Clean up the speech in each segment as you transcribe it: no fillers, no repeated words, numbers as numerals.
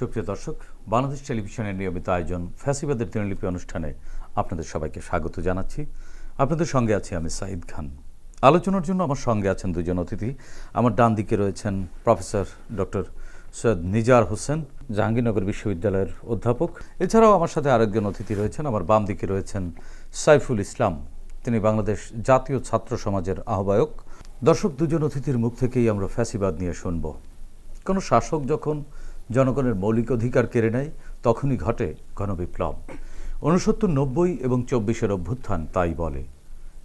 সুপ্রিয় দর্শক, বাংলাদেশ টেলিভিশনের নিয়মিত আয়োজন ফ্যাসিবাদের দিনলিপি অনুষ্ঠানে আপনাদের সবাইকে স্বাগত জানাচ্ছি। আপনাদের সঙ্গে আছি আমি সাঈদ খান। আলোচনার জন্য আমার সঙ্গে আছেন দুজন অতিথি। আমার ডান দিকে রয়েছেন professor doctor Syed Nizar Hossain, Jahangirnagar বিশ্ববিদ্যালয়ের অধ্যাপক। এছাড়াও আমার সাথে আরেকজন অতিথি রয়েছেন। আমার বাম দিকে রয়েছেন সাইফুল ইসলাম, তিনি বাংলাদেশ জাতীয় ছাত্র সমাজের আহ্বায়ক। দর্শক, দুজন অতিথির মুখ থেকেই আমরা ফ্যাসিবাদ নিয়ে শুনব। কোনো শাসক যখন জনগণের মৌলিক অধিকার কেড়ে নেয় তখনই ঘটে গণবিপ্লব। 69, 90 এবং 24-এর অভ্যুত্থান তাই বলে।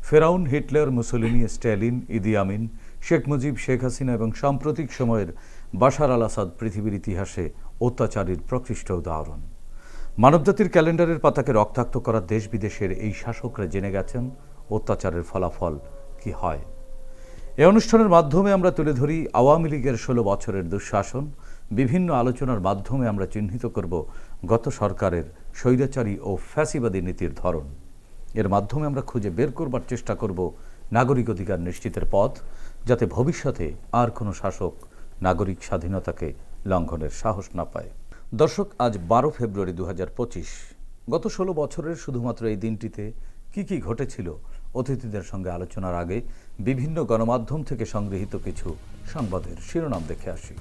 ফেরাউন, হিটলার, মুসোলিনি, স্ট্যালিন, ইদি আমিন, শেখ মুজিব, শেখ হাসিনা এবং সাম্প্রতিক সময়ের বাশার আল আসাদ পৃথিবীর ইতিহাসে অত্যাচারীর প্রকৃষ্ট উদাহরণ। মানবজাতির ক্যালেন্ডারের পাতাকে রক্তাক্ত করা দেশ বিদেশের এই শাসকরা জেনে গেছেন অত্যাচারের ফলাফল কি হয়। এই অনুষ্ঠানের মাধ্যমে আমরা তুলে ধরি আওয়ামী লীগের 16 বছরের দুঃশাসন। বিভিন্ন আলোচনার মাধ্যমে আমরা চিহ্নিত করব গত সরকারের স্বৈরাচারী ও ফ্যাসিবাদী নীতির ধরন। এর মাধ্যমে আমরা খুঁজে বের করবার চেষ্টা করব নাগরিক অধিকার নিশ্চিতের পথ, যাতে ভবিষ্যতে আর কোনো শাসক নাগরিক স্বাধীনতাকে লঙ্ঘনের সাহস না পায়। দর্শক, আজ 12 ফেব্রুয়ারি 2025। গত 16 বছরের শুধুমাত্র এই দিনটিতে কি ঘটেছিল, অতিথিদের সঙ্গে আলোচনার আগে বিভিন্ন গণমাধ্যম থেকে সংগৃহীত কিছু সংবাদের শিরোনাম দেখে আসি।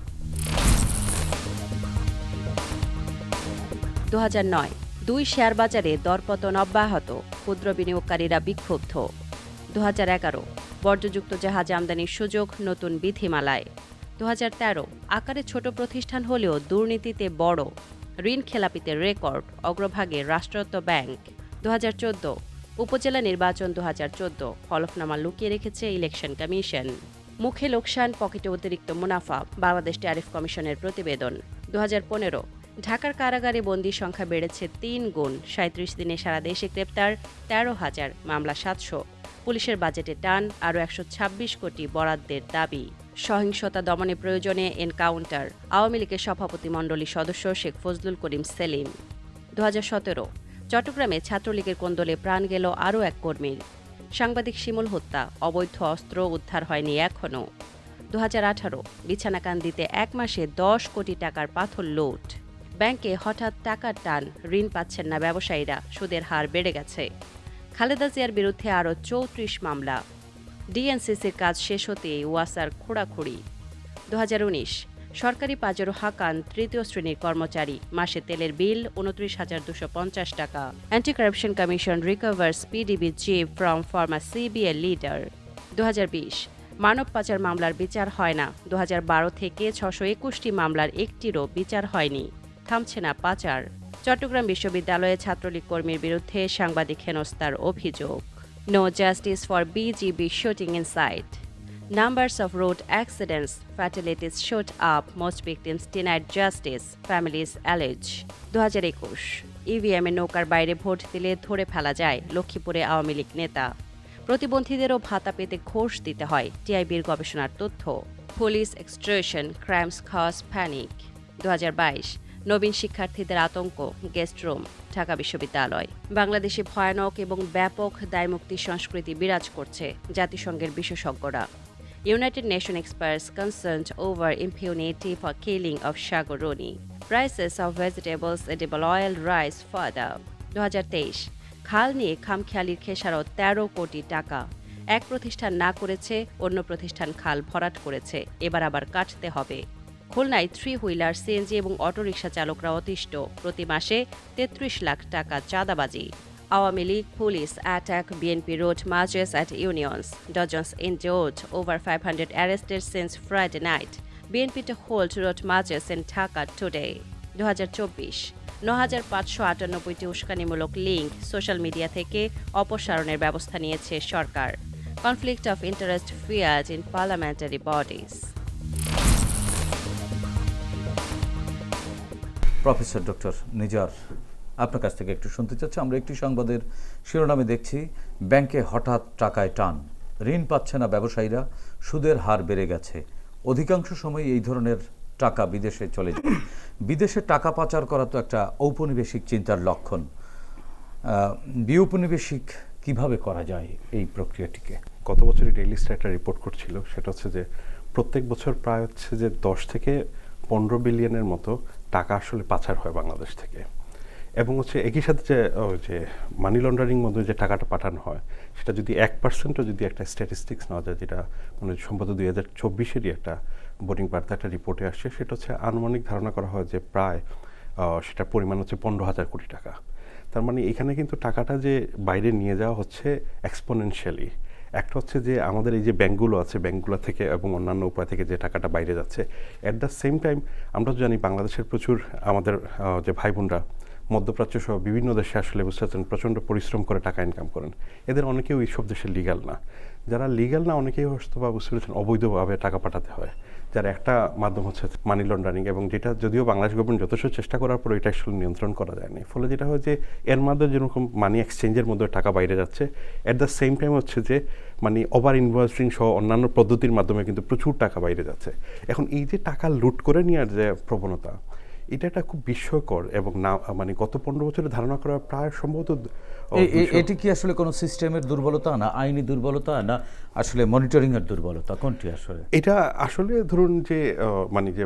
2009, 2 শেয়ার বাজারে দরপতন অব্যাহত, ক্ষুদ্র বিনিয়োগকারীরা বিক্ষুব্ধ। 2011, বর্জ্যযুক্ত জাহাজ আমদানির সুযোগ নতুন বিধিমালায়। 2013, আকারে ছোট প্রতিষ্ঠান হলেও দুর্নীতিতে বড়, ঋণ খেলাপিতে রেকর্ড, অগ্রভাগে রাষ্ট্রায়ত্ত ব্যাংক। 2014, উপজেলা নির্বাচন 2014, হলফনামা লুকিয়ে রেখেছে ইলেকশন কমিশন। মুখে লোকসান, পকেটে অতিরিক্ত মুনাফা, বাংলাদেশ ট্যারিফ কমিশনের প্রতিবেদন। 2015, ঢাকার কারাগারে বন্দির সংখ্যা বেড়েছে 3 গুণ, 37 দিনে সারা দেশে গ্রেপ্তার 13,000, মামলা 700। পুলিশের বাজেটে টান, আরও 126 কোটি বরাদ্দের দাবি। সহিংসতা দমনে প্রয়োজনে এনকাউন্টার, আওয়ামী লীগের সভাপতিমণ্ডলীর সদস্য শেখ ফজলুল করিম সেলিম। 2017, চট্টগ্রামে ছাত্রলীগের কোন্দলে প্রাণ গেল আরও এক কর্মীর। সাংবাদিক শিমুল হত্যা, অবৈধ অস্ত্র উদ্ধার হয়নি এখনও। 2018, বিছানাকান্দিতে 1 মাসে 10 কোটি টাকার পাথর লুট। ব্যাংকে হঠাৎ টাকার টান, ঋণ পাচ্ছেন না ব্যবসায়ীরা, সুদের হার বেড়ে গেছে। খালেদা জিয়ার বিরুদ্ধে আরও 34 মামলা। ডিএনসিসির কাজ শেষ হতেই ওয়াসার খোঁড়াখুড়ি। 2019, সরকারি পাজেরো হাকান 3য় শ্রেণীর কর্মচারী, মাসে তেলের বিল 29,250 টাকা। Anti corruption commission রিকভার্স PDB chief from former CBI leader. 2020, মানব পাচার মামলার বিচার হয় না। 2012 থেকে 621টি মামলার একটিরও বিচার হয়নি। থামছে না পাচার। চট্টগ্রাম বিশ্ববিদ্যালয়ে ছাত্রলীগ কর্মীর বিরুদ্ধে সাংবাদিক হেনস্থার অভিযোগ। No justice for BGB shooting inside. Numbers of road accidents, fatalities shoot up, most victims denied justice, families allege. 2021, ইভিএমে নৌকার বাইরে ভোট দিলে ধরে ফেলা যায়, লক্ষ্মীপুরে আওয়ামী লীগ নেতা। প্রতিবন্ধীদেরও ভাতা পেতে ঘোষ দিতে হয়, টিআইবির গবেষণার তথ্য। Police extortion, crimes cause panic. 2022, নবীন শিক্ষার্থীদের আতঙ্ক, গেস্ট রুম, ঢাকা বিশ্ববিদ্যালয়। বাংলাদেশে ভয়ানক এবং ব্যাপক দায়মুক্তি সংস্কৃতি বিরাজ করছে, জাতিসংঘের বিশেষজ্ঞরা। United Nations experts concerned over impunity for killing of Shagoroni. Prices of vegetables, edible oil rise further. 2023, খাল নিয়ে খামখেয়ালির খেসারত 13 কোটি টাকা। এক প্রতিষ্ঠান না করেছে, অন্য প্রতিষ্ঠান খাল ভরাট করেছে, এবার আবার কাটতে হবে। খুলনায় 3 হুইলার, সিএনজি এবং অটোরিকশা চালকরা অতিষ্ঠ, প্রতি মাসে 33 লাখ টাকা চাঁদাবাজি। Awami League police attack BNP road marches at unions. Dozens injured, over 500 arrested since Friday night. BNP to hold road marches in Dhaka today. 2024, 9,598টি উস্কানিমূলক লিঙ্ক সোশ্যাল মিডিয়া থেকে অপসারণের ব্যবস্থা নিয়েছে সরকার। Conflict of interest feared in parliamentary bodies. Professor doctor Nizar, আপনার কাছ থেকে একটু শুনতে চাচ্ছি। আমরা একটি সংবাদের শিরোনামে দেখছি, ব্যাংকে হঠাৎ টাকায় টান, ঋণ পাচ্ছে না ব্যবসায়ীরা, সুদের হার বেড়ে গেছে। অধিকাংশ সময় এই ধরনের টাকা বিদেশে চলে যায়। বিদেশে টাকা পাচার করা তো একটা ঔপনিবেশিক চিন্তার লক্ষণ। বিঔপনিবেশিক কিভাবে করা যায় এই প্রক্রিয়াটিকে? গত বছরই ডেইলি স্টার একটা রিপোর্ট করছিল, সেটা হচ্ছে যে প্রত্যেক বছর প্রায় হচ্ছে যে 10 থেকে 15 বিলিয়নের মতো টাকা আসলে পাচার হয় বাংলাদেশ থেকে। এবং হচ্ছে একই সাথে যে মানি লন্ডারিং মধ্যে যে টাকাটা পাঠানো হয় সেটা যদি 1%ও যদি একটা স্ট্যাটিস্টিক্স নেওয়া যায়, যেটা মানে সম্ভবত 2024-এরই একটা বোর্ডিং বার্তা একটা রিপোর্টে আসছে, সেটা হচ্ছে আনুমানিক ধারণা করা হয় যে প্রায় সেটার পরিমাণ হচ্ছে 15,000 কোটি টাকা। তার মানে এখানে কিন্তু টাকাটা যে বাইরে নিয়ে যাওয়া হচ্ছে এক্সপোনেনশিয়ালি। একটা হচ্ছে যে আমাদের এই যে ব্যাঙ্কগুলো আছে, ব্যাঙ্কগুলো থেকে এবং অন্যান্য উপায় থেকে যে টাকাটা বাইরে যাচ্ছে, অ্যাট দ্য সেম টাইম আমরা তো জানি বাংলাদেশের প্রচুর আমাদের যে ভাই বোনরা মধ্যপ্রাচ্য সহ বিভিন্ন দেশে আসলে বুঝতে পারছেন প্রচণ্ড পরিশ্রম করে টাকা ইনকাম করেন। এদের অনেকেও এইসব দেশে লিগ্যাল না। যারা লিগ্যাল না অনেকেই হয়তো বা বুঝতে পেরেছেন অবৈধভাবে টাকা পাঠাতে হয়, যার একটা মাধ্যম হচ্ছে মানি লন্ডারিং, এবং যেটা যদিও বাংলাদেশ গভর্নমেন্ট যথেষ্ট চেষ্টা করার পর এটা আসলে নিয়ন্ত্রণ করা যায়নি। ফলে যেটা হয় যে এর মাধ্যমে যেরকম মানি এক্সচেঞ্জের মধ্যে টাকা বাইরে যাচ্ছে, অ্যাট দ্য সেম টাইম হচ্ছে যে মানে ওভার ইনভয়েসিং সহ অন্যান্য পদ্ধতির মাধ্যমে কিন্তু প্রচুর টাকা বাইরে যাচ্ছে। এখন এই যে টাকা লুট করে নেওয়ার যে প্রবণতা, এটা একটা খুব বিস্ময়কর এবং না মানে গত 15 বছরে ধারণা করা প্রায় সম্ভবত এটি কি আসলে কোনো সিস্টেমের দুর্বলতা, না আইনি দুর্বলতা, না আসলে মনিটরিং এর দুর্বলতা, কোনটি আসলে? এটা আসলে ধরুন যে মানে যে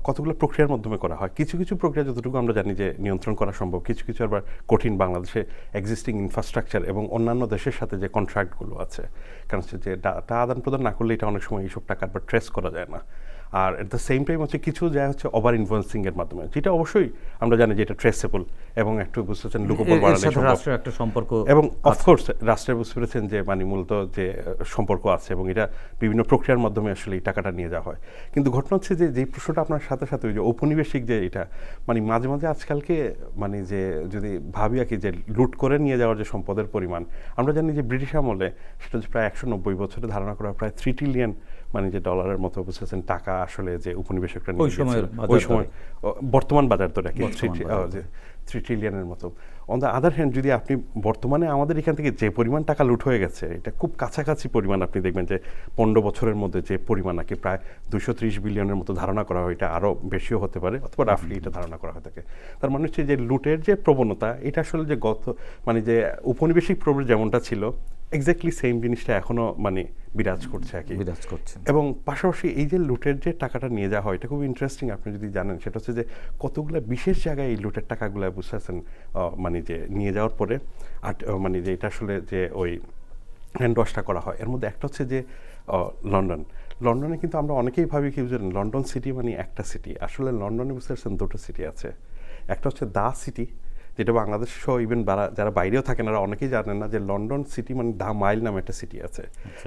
কতগুলো প্রক্রিয়ার মাধ্যমে করা হয়। কিছু কিছু প্রক্রিয়া যতটুকু আমরা জানি যে নিয়ন্ত্রণ করা সম্ভব, কিছু কিছু আবার কঠিন। বাংলাদেশে এক্সিস্টিং ইনফ্রাস্ট্রাকচার এবং অন্যান্য দেশের সাথে যে কন্ট্রাক্টগুলো আছে, কারণ হচ্ছে যে ডাটা আদান প্রদান না করলে এটা অনেক সময় এইসব টাকা আবার ট্রেস করা যায় না। আর এট দ্য সেম টাইম হচ্ছে কিছু যায় হচ্ছে ওভার ইনফ্লুয়েন্সিং এর মাধ্যমে, যেটা অবশ্যই আমরা জানি যে এটা ট্রেসেবল এবং একটু বুঝতে পারছেন লুকোপল বাড়ালে রাষ্ট্রের একটা সম্পর্ক, এবং অফকোর্স রাষ্ট্রের বুঝতে পেরেছেন যে মানে মূলত যে সম্পর্ক আছে এবং এটা বিভিন্ন প্রক্রিয়ার মাধ্যমে আসলে এই টাকাটা নিয়ে যাওয়া হয়। কিন্তু ঘটনা হচ্ছে যে যেই প্রশ্নটা আপনার সাথে সাথে ওই যে ঔপনিবেশিক যে এটা মানে মাঝে মাঝে আজকালকে মানে যে যদি ভাবি আর কি যে লুট করে নিয়ে যাওয়ার যে সম্পদের পরিমাণ, আমরা জানি যে ব্রিটিশ আমলে সেটা হচ্ছে প্রায় 190 বছরে ধারণা করা প্রায় 3 ট্রিলিয়ন মানে যে ডলারের মতো বুঝতেছেন টাকা আসলে যে উপনিবেশকরা নিয়ে ওই সময় বর্তমান বাজার তো রাখি 3 ট্রিলিয়নের মতো। অন দ্য আদার হ্যান্ড যদি আপনি বর্তমানে আমাদের এখান থেকে যে পরিমাণ টাকা লুট হয়ে গেছে, এটা খুব কাছাকাছি পরিমাণ আপনি দেখবেন যে 15 বছরের মধ্যে যে পরিমাণ নাকি প্রায় 230 বিলিয়নের মতো ধারণা করা হয়, এটা আরও বেশিও হতে পারে অথবা রাফলি এটা ধারণা করা হয়ে থাকে। তার মানে হচ্ছে যে লুটের যে প্রবণতা, এটা আসলে যে মানে যে উপনিবেশিক প্রবৃত্তি যেমনটা ছিল এক্স্যাক্টলি সেম জিনিসটা এখনো মানে বিরাজ করছে আর কি, বিরাজ করছে। এবং পাশাপাশি এই যে লুটের যে টাকাটা নিয়ে যাওয়া হয়, এটা খুব ইন্টারেস্টিং। আপনি যদি জানেন সেটা হচ্ছে যে কতগুলো বিশেষ জায়গায় এই লুটের টাকাগুলো বুঝতেছেন মানে যে নিয়ে যাওয়ার পরে মানে যে এটা আসলে যে ওই হ্যান্ড ওয়াশটা করা হয়। এর মধ্যে একটা হচ্ছে যে লন্ডনে কিন্তু আমরা অনেকেই ভাবি কি বুঝলেন লন্ডন সিটি মানে একটা সিটি, আসলে লন্ডনে বুঝতে পারছেন দুটো সিটি আছে। একটা হচ্ছে দ্য সিটি, যেটা বাংলাদেশ সহ ইভেন যারা বাইরেও থাকেন তারা অনেকেই জানেন না যে লন্ডন সিটি মানে দ্য মাইল নামে একটা সিটি আছে,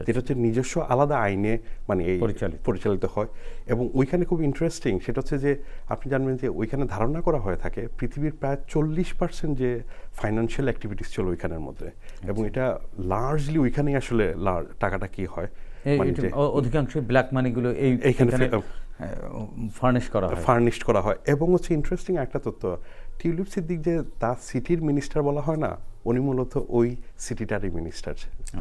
যেটা হচ্ছে নিজস্ব আলাদা আইনে মানে এই পরিচালিত হয়। এবং ওইখানে খুব ইন্টারেস্টিং সেটা হচ্ছে যে আপনি জানবেন যে ওইখানে ধারণা করা হয়ে থাকে পৃথিবীর প্রায় 40% যে ফাইন্যান্সিয়াল অ্যাক্টিভিটিস ছিল ওইখানের মধ্যে, এবং এটা লার্জলি ওইখানেই আসলে টাকাটা কি হয় অধিকাংশ ব্ল্যাক মানিগুলো এইখানে ফার্নিশড করা হয়। এবং হচ্ছে ইন্টারেস্টিং একটা তথ্য, টিউলিপ সিদ্দিক যে তার সিটির মিনিস্টার বলা হয় না, উনি মূলত ওই সিটিটারই মিনিস্টার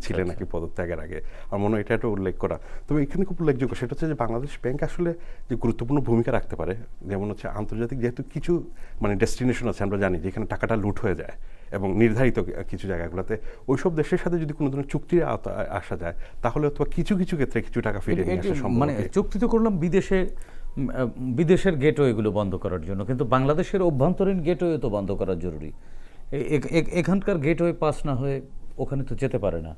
ছিলেন নাকি পদত্যাগের আগে, আমার মনে হয় এটা একটা উল্লেখ করা। তবে এখানে খুব উল্লেখযোগ্য সেটা হচ্ছে যে বাংলাদেশ ব্যাংক আসলে যে গুরুত্বপূর্ণ ভূমিকা রাখতে পারে, যেমন হচ্ছে আন্তর্জাতিক যেহেতু কিছু মানে ডেস্টিনেশন আছে আমরা জানি যেখানে টাকাটা লুট হয়ে যায়, এবং নির্ধারিত কিছু জায়গাগুলোতে ওইসব দেশের সাথে যদি কোনো ধরনের চুক্তির আসা যায় তাহলে অথবা কিছু কিছু ক্ষেত্রে কিছু টাকা ফিরে নিয়ে আসা সম্ভব। মানে চুক্তি তো করলাম বিদেশের গেটওয়েগুলো বন্ধ করার জন্য, কিন্তু বাংলাদেশের অভ্যন্তরীণ গেটওয়ে তো বন্ধ করা জরুরি। এখানকার গেটওয়ে পাস না হয়ে ওখানে তো যেতে পারে না।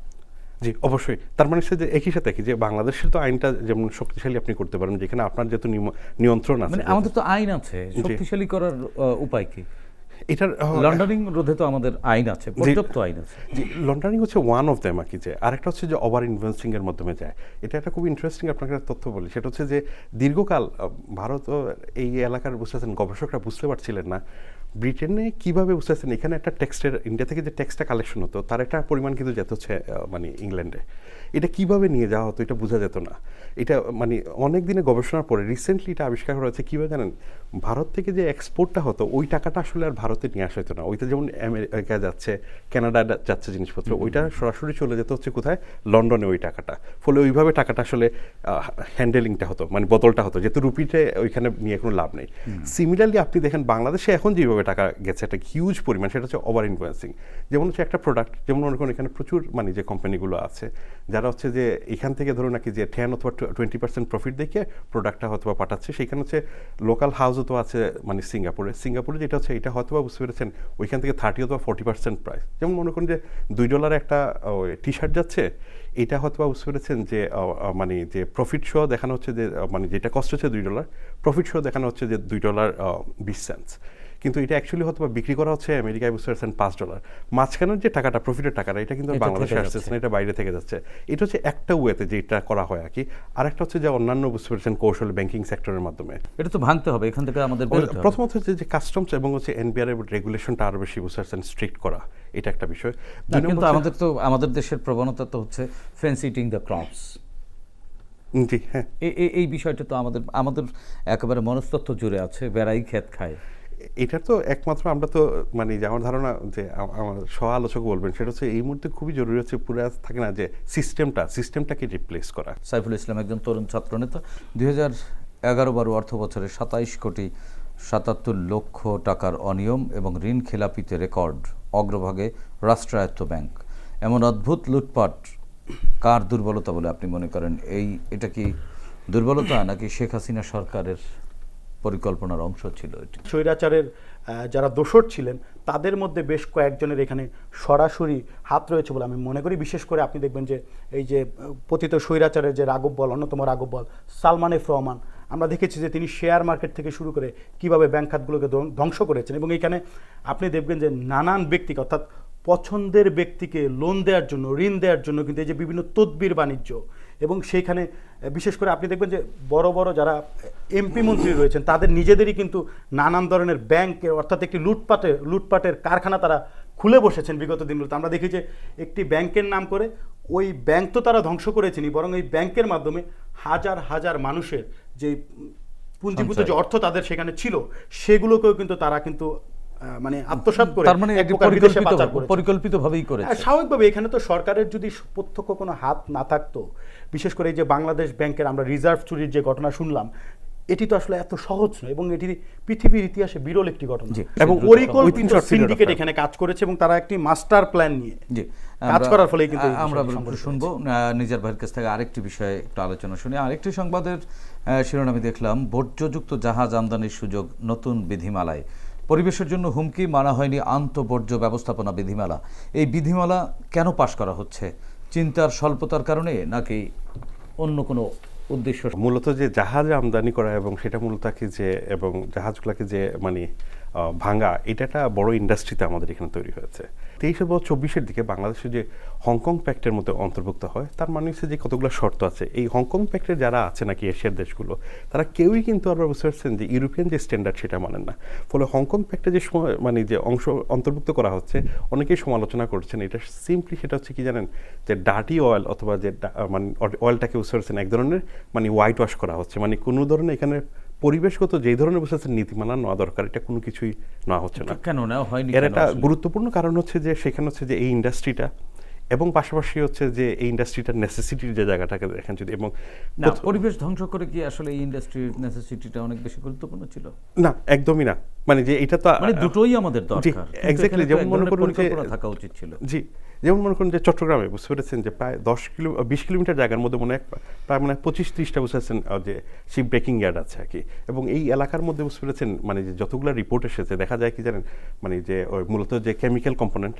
জি অবশ্যই, তার মানে যে একই সাথে কি যে বাংলাদেশের তো আইনটা যেমন শক্তিশালী আপনি করতে পারেন, যেখানে আপনার যেহেতু নিয়ন্ত্রণ আছে, মানে আমাদের তো আইন আছে, শক্তিশালী করার উপায় কি? এটার লন্ডারিং রোধে তো আমাদের আইন আছে, পর্যাপ্ত আইন আছে। জি, লন্ডারিং হচ্ছে ওয়ান অফ দেম আর কি, যে আরেকটা হচ্ছে যে ওভার ইনভেস্টিং এর মাধ্যমে যায়। এটা একটা খুব ইন্টারেস্টিং আপনাকে তথ্য বলি, সেটা হচ্ছে যে দীর্ঘকাল ভারত এই এলাকার বুঝতেছেন গবেষকরা বুঝতে পারছিলেন না ব্রিটেনে কীভাবে বুঝতেছেন এখানে একটা টেক্সটের ইন্ডিয়া থেকে যে টেক্সটটা কালেকশন হতো তার একটা পরিমাণ কিন্তু যেত হচ্ছে মানে ইংল্যান্ডে, এটা কিভাবে নিয়ে যাওয়া হতো এটা বোঝা যেত না। এটা মানে অনেক দিনে গবেষণার পরে রিসেন্টলি এটা আবিষ্কার করা হয়েছে। কীভাবে জানেন, ভারত থেকে যে এক্সপোর্টটা হতো ওই টাকাটা আসলে আর ভারতে নিয়ে আসা হতো না, ওইটা যেমন আমেরিকা যাচ্ছে, কানাডা যাচ্ছে জিনিসপত্র, ওইটা সরাসরি চলে যেত হচ্ছে কোথায়, লন্ডনে ওই টাকাটা। ফলে ওইভাবে টাকাটা আসলে হ্যান্ডেলিংটা হতো, মানে বদলটা হতো, যেহেতু রুপিতে ওইখানে নিয়ে কোনো লাভ নেই। সিমিলারলি আপনি দেখেন বাংলাদেশে এখন যেভাবে অবৈধভাবে টাকা গেছে একটা হিউজ পরিমাণ, সেটা হচ্ছে ওভার ইনফ্লুয়েন্সিং। যেমন হচ্ছে একটা প্রোডাক্ট, যেমন মনে করুন এখানে প্রচুর মানে যে কোম্পানিগুলো আছে যারা হচ্ছে যে এখান থেকে ধরুন নাকি যে 10 অথবা 20% প্রফিট দেখে প্রোডাক্টটা হয়তো পাঠাচ্ছে, সেখানে হচ্ছে লোকাল হাউসও তো আছে মানে সিঙ্গাপুরে যেটা হচ্ছে এটা হয়তো বুঝতে পেরেছেন ওইখান থেকে 30 অথবা 40% প্রাইস। যেমন মনে করুন যে $2 একটা টি শার্ট যাচ্ছে, এটা হয়তো বুঝতে পেরেছেন যে মানে যে প্রফিট শো দেখানো হচ্ছে যে মানে যেটা কস্ট হচ্ছে $2, প্রফিট শো দেখানো হচ্ছে যে $2.20, কিন্তু এটা অ্যাকচুয়ালি হয়তো বিক্রি করা হচ্ছে আমেরিকায় বুঝতে পারছেন $5। মাঝখানের যে টাকাটা, প্রফিটের টাকাটা, এটা কিন্তু এটা বাংলাদেশে থেকে আসছে যাচ্ছে। না, এটা বাইরে থেকে যাচ্ছে। এটা হচ্ছে একটা ওয়েতে যে এটা করা হয় আর কি। আরেকটা হচ্ছে যে অন্যান্য বুঝতে পারছেন কৌশল ব্যাংকিং সেক্টরের মাধ্যমে। এটা তো ভাঙতে হবে, এখান থেকে আমাদের বেরোতে হবে। প্রথমত হচ্ছে যে কাস্টমস এবং হচ্ছে এনবিআর এর রেগুলেশনটা আরো বেশি বুঝতে পারছেন স্ট্রিক্ট করা, এটা একটা বিষয়। না, কিন্তু আমাদের দেশের প্রবণতা তো হচ্ছে ফেন্স ইটিং দ্য ক্রপস। জি হ্যাঁ, এই বিষয়টা তো আমাদের একেবারে মনস্তত্ত্ব জুড়ে আছে, বেড়াই ক্ষেত খায়। এটা তো একমাত্র আমরা তো মানে যে আমার ধারণা যে আমার সহ আলোচক বলবেন সেটা হচ্ছে এই মুহূর্তে খুবই জরুরি হচ্ছে পুরো থাকে না যে সিস্টেমটাকে রিপ্লেস করা। সাইফুল ইসলাম একজন তরুণ ছাত্রনেতা, 2011-12 অর্থ বছরে 27,77,00,000 টাকার অনিয়ম এবং ঋণ খেলাপিতে রেকর্ড, অগ্রভাগে রাষ্ট্রায়ত্ত ব্যাংক। এমন অদ্ভুত লুটপাট কার দুর্বলতা বলে আপনি মনে করেন? এটা কি দুর্বলতা নাকি শেখ হাসিনা সরকারের পরিকল্পনার অংশ ছিল এটি? স্বৈরাচারের যারা দোসর ছিলেন তাদের মধ্যে বেশ কয়েকজনের এখানে সরাসরি হাত রয়েছে বলে আমি মনে করি। বিশেষ করে আপনি দেখবেন যে এই যে পতিত স্বৈরাচারের যে রাঘব বল, অন্যতম রাঘব বল সালমান এফ রহমান, আমরা দেখেছি যে তিনি শেয়ার মার্কেট থেকে শুরু করে কিভাবে ব্যাংক খাতগুলোকে ধ্বংস করেছেন। এবং এইখানে আপনি দেখবেন যে নানান ব্যক্তিকে, অর্থাৎ পছন্দের ব্যক্তিকে লোন দেওয়ার জন্য, ঋণ দেওয়ার জন্য কিন্তু এই যে বিভিন্ন তদবির বাণিজ্য, এবং সেইখানে বিশেষ করে আপনি দেখবেন যে বড় বড় যারা এমপি মন্ত্রী রয়েছেন তাদের নিজেদেরই কিন্তু নানান ধরনের ব্যাংকের, অর্থাৎ একটি লুটপাটের কারখানা তারা খুলে বসেছেন বিগত দিনগুলোতে। আমরা দেখি যে একটি ব্যাংকের নাম করে ওই ব্যাংক তো তারা ধ্বংস করেছেনই, বরং এই ব্যাংকের মাধ্যমে হাজার হাজার মানুষের যে পুঞ্জীভূত যে অর্থ তাদের সেখানে ছিল সেগুলোকেও কিন্তু তারা কিন্তু মানে আত্মসাৎ করে, তার মানে এক প্রকার বিদেশে পাচার করেছে। পরিকল্পিতভাবেই করেছে। স্বাভাবিকভাবে এখানে তো সরকারের যদি প্রত্যক্ষ কোনো হাত না থাকতো, বিশেষ করে এই যে বাংলাদেশ ব্যাংকের আমরা রিজার্ভ চুরির যে ঘটনা শুনলাম, এটি তো আসলে এত সহজ নয় এবং এটি পৃথিবীর ইতিহাসে বিরল একটি ঘটনা। এবং পরিকল্পিত সিন্ডিকেট এখানে কাজ করেছে এবং তারা একটি মাস্টার প্ল্যান নিয়ে কাজ করার ফলে কিন্তু আমরা শুনবো নিজের ভাইয়ের কাছ থেকে আরেকটি বিষয়ে একটু আলোচনা শুনি। আরেকটি সংবাদের শিরোনামে দেখলাম, বর্জ্যযুক্ত জাহাজ আমদানির সুযোগ নতুন বিধিমালায়। পরিবেশের জন্য হুমকি, মানা হয়নি আন্তঃবর্জ্য ব্যবস্থাপনা বিধিমালা। এই বিধিমালা কেন পাশ করা হচ্ছে? চিন্তার স্বল্পতার কারণে নাকি অন্য কোনো উদ্দেশ্য? মূলত যে জাহাজ আমদানি করা এবং সেটা মূলত কি যে এবং জাহাজগুলোকে যে মানে ভাঙা, এটা একটা বড় ইন্ডাস্ট্রিতে আমাদের এখানে তৈরি হয়েছে। 23-24 দিকে বাংলাদেশে যে হংকং প্যাক্টের মধ্যে অন্তর্ভুক্ত হয়, তার মানে হচ্ছে যে কতগুলো শর্ত আছে। এই হংকং প্যাক্টের যারা আছে নাকি এশিয়ার দেশগুলো, তারা কেউই কিন্তু আপনারা বুঝতে পারছেন যে ইউরোপিয়ান যে স্ট্যান্ডার্ড সেটা মানেন না। ফলে হংকং প্যাক্টে যে মানে যে অংশ অন্তর্ভুক্ত করা হচ্ছে, অনেকেই সমালোচনা করছেন। এটা সিম্পলি সেটা হচ্ছে কি জানেন, যে ডার্টি অয়েল অথবা যে মানে অয়েলটাকে বুঝতে পারছেন এক ধরনের মানে হোয়াইট ওয়াশ করা হচ্ছে। মানে কোনো ধরনের এখানে পরিবেশগত যেই ধরনের বুঝতে পারছেন নীতিমালা নেওয়া দরকার, এটা কোনো কিছুই নেওয়া হচ্ছে না। কেন নেওয়া হয়নি? এর একটা গুরুত্বপূর্ণ কারণ হচ্ছে যে সেখানে হচ্ছে যে এই ইন্ডাস্ট্রিটা এবং পাশাপাশি হচ্ছে যে এই ইন্ডাস্ট্রিটার নেসেসিটির যে জায়গাটাকে দেখেন যদি, এবং পরিবেশ ধ্বংস করে কি আসলে এই ইন্ডাস্ট্রির নেসেসিটিটা অনেক বেশি গুরুত্বপূর্ণ ছিল? না, একদমই না। মানে যে এটা তো মানে দুটোই আমাদের দরকার। এক্স্যাক্টলি। যেমন মনে করুন যে থাকা উচিত ছিল। জি, যেমন মনে করুন যে চট্টগ্রামে বুঝতে পেরেছেন যে প্রায় 20 কিলোমিটার জায়গার মধ্যে মনে হয় প্রায় মানে 25-30টা বুঝতে পারছেন যে শিপ ব্রেকিং ইয়ার্ড আছে আর কি। এবং এই এলাকার মধ্যে বুঝতে পেরেছেন মানে যে যতগুলো রিপোর্ট এসেছে দেখা যায় কি জানেন, মানে যে মূলত যে কেমিক্যাল কম্পোনেন্ট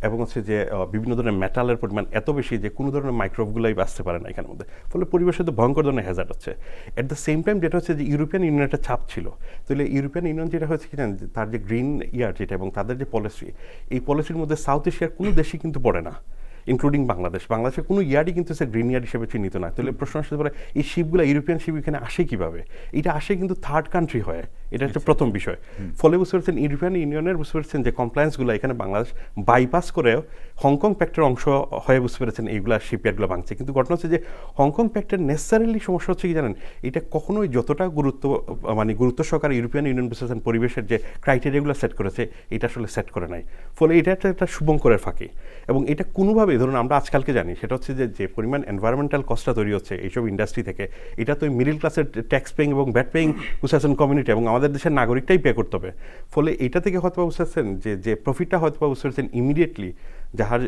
এবং হচ্ছে যে বিভিন্ন ধরনের মেটালের পরিমাণ এত বেশি যে কোনো ধরনের মাইক্রোবগুলাই বাঁচতে পারে না এখানের মধ্যে। ফলে পরিবেশে তো ভয়ঙ্কর ধরনের হ্যাজার্ড হচ্ছে। অ্যাট দ্য সেম টাইম যেটা হচ্ছে যে ইউরোপিয়ান ইউনিয়নের একটা চাপ ছিল। তাহলে ইউরোপিয়ান ইউনিয়ন যেটা হচ্ছে কি জানেন, তার যে গ্রিন ইয়ার যেটা এবং তাদের যে পলিসি, এই পলিসির মধ্যে সাউথ এশিয়ার কোনো দেশই কিন্তু পড়ে না, ইনক্লুডিং বাংলাদেশের কোনো ইয়ার্ডই কিন্তু সে গ্রিন ইয়ার্ড হিসেবে চিহ্নিত না। তাহলে প্রশ্ন আসতে পারে এই শিপগুলো, ইউরোপিয়ান শিপ এখানে আসে কীভাবে? এটা আসে কিন্তু থার্ড কান্ট্রি হয়, এটা হচ্ছে প্রথম বিষয়। ফলে বুঝতে পারছেন ইউরোপিয়ান ইউনিয়নের বুঝতে পারছেন যে কমপ্লায়েন্সগুলো এখানে বাংলাদেশ বাইপাস করেও হংকং প্যাক্টের অংশ হয়ে বুঝতে পেরেছেন এইগুলা শিপইয়ার্ডগুলো ভাঙছে। কিন্তু ঘটনা হচ্ছে যে হংকং প্যাক্টের নেসেসারিলি সমস্যা হচ্ছে কি জানেন, এটা কখনোই যতটা গুরুত্ব সহকারে ইউরোপিয়ান ইউনিয়ন বুঝতে পারছেন পরিবেশের যে ক্রাইটেরিয়াগুলো সেট করেছে, এটা আসলে সেট করে নাই। ফলে এটা একটা শুভঙ্করের ফাঁকি। এবং এটা কোনোভাবেই ধরুন আমরা আজকালকে জানি সেটা হচ্ছে যে পরিমাণ এনভায়রনমেন্টাল কস্টটা তৈরি হচ্ছে এইসব ইন্ডাস্ট্রি থেকে, এটা তো মিডল ক্লাসের ট্যাক্স পেইং এবং ব্যাড পেইং বুঝতে পারছেন কমিউনিটি এবং আমাদের আমাদের দেশের নাগরিকটাই পে করতে হবে। ফলে এটা থেকে হয়তো বুঝতে পারছেন যে প্রফিটটা হয়তো বুঝতে পারছেন ইমিডিয়েটলি যাহার